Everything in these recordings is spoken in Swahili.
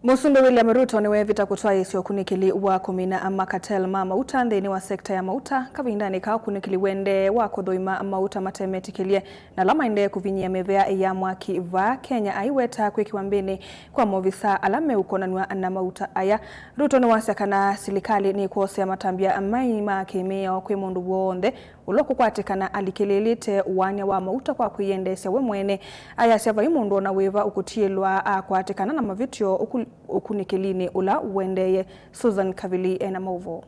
Musumbi William Ruto niwe vita kutwa isio kunikili wa kumina ama cartel mauta nthini wa sekta ya mauta kavindani ka kunikili wende wa kuthoima mauta matemetikilie na lama inde kuvinyia mevea ya mwaki va Kenya aiweta kwikiwambini kwa movisa alame ukonanwa na mauta aya. Ruto ni wasakana silikali ni kuosea matambia maima kimeo kwi mundu wonde ulokukwatikana alikililite wanya wa mauta kwa kuiendesya we mwene aya siava imundu na weva ukutielwa kwatikana na mavitio ukunikilini ula uendeye. Susan Kavili ena mauvo.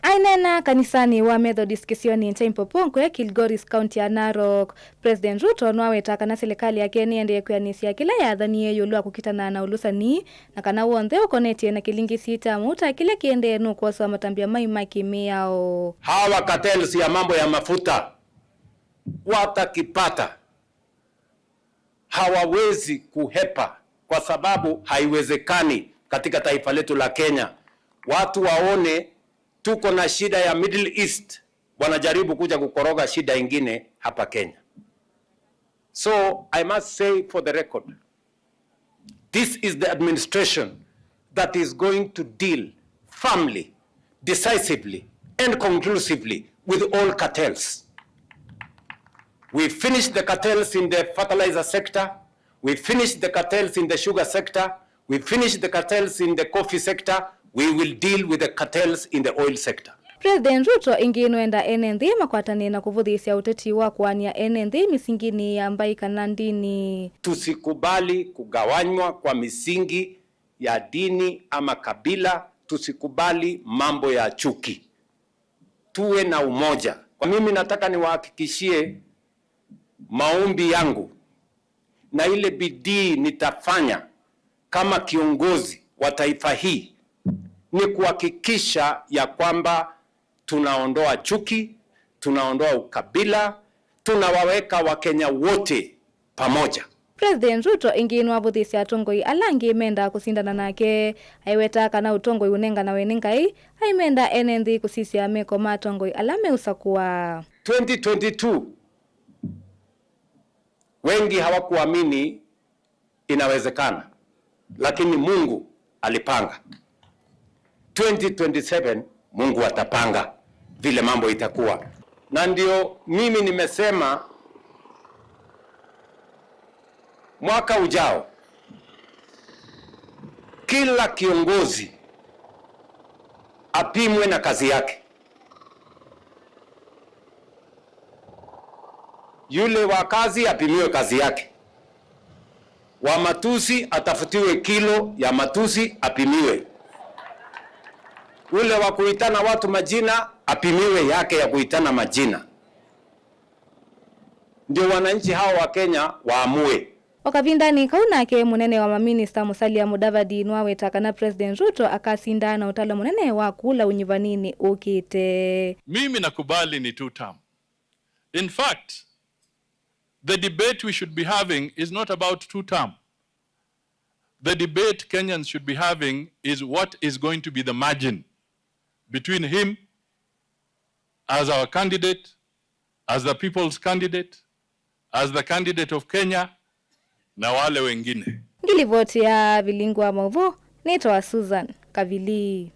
Ainena kanisani wa Methodist Kisioni Nchaimpoponko ya Kilgoris County ya Narok. President Ruto nwawetaka na serikali yake niende kuyanisia kila yathanie yolua kukitana na ulusani na kana wonde ukonetie na kilingi sita muta kile kiende nukuosa matambia maima kimiao. Hawa cartels ya mambo ya mafuta watakipata hawawezi kuhepa kwa sababu haiwezekani katika taifa letu la Kenya. Watu waone tuko na shida ya Middle East, wanajaribu kuja kukoroga shida ingine hapa Kenya. So I must say for the record, this is the administration that is going to deal firmly, decisively and conclusively with all cartels. We finished the cartels in the fertilizer sector. We finished the cartels in the sugar sector. We finished the cartels in the coffee sector. We will deal with the cartels in the oil sector. President Ruto inginoenda NND makwatani na kuvudhisia uteti wa kuania NND misingini ya ambai kanandini. Tusikubali kugawanywa kwa misingi ya dini ama kabila. Tusikubali mambo ya chuki. Tuwe na umoja. Kwa mimi nataka niwahakikishie maombi yangu na ile bidii nitafanya kama kiongozi wa taifa hii ni kuhakikisha ya kwamba tunaondoa chuki, tunaondoa ukabila, tunawaweka Wakenya wote pamoja. President Ruto inginu wavudhisi atongoi alangi menda kusindana nake aiweta kana utongoi unenga na wenengai aimenda NND kusisi ameko matongoi alame usakuwa 2022 wengi hawakuamini inawezekana, lakini Mungu alipanga. 2027 Mungu atapanga vile mambo itakuwa. Na ndio mimi nimesema mwaka ujao kila kiongozi apimwe na kazi yake. Yule wa kazi apimiwe kazi yake. Wa matusi atafutiwe kilo ya matusi apimiwe. Ule wa kuitana watu majina apimiwe yake ya kuitana majina. Ndio wananchi hao wa Kenya waamue. Wakavindani kaunake munene wa maminista Musalia Mudavadi nwawetaka na President Ruto akasindana utalo munene wa kula unyivanini ukite. Mimi nakubali ni 2 term. In fact, the debate we should be having is not about 2 term. The debate Kenyans should be having is what is going to be the margin between him as our candidate, as the people's candidate, as the candidate of Kenya, na wale wengine. Ngilivoti ya Vilingwa Mauvo, nito wa Susan Kavili.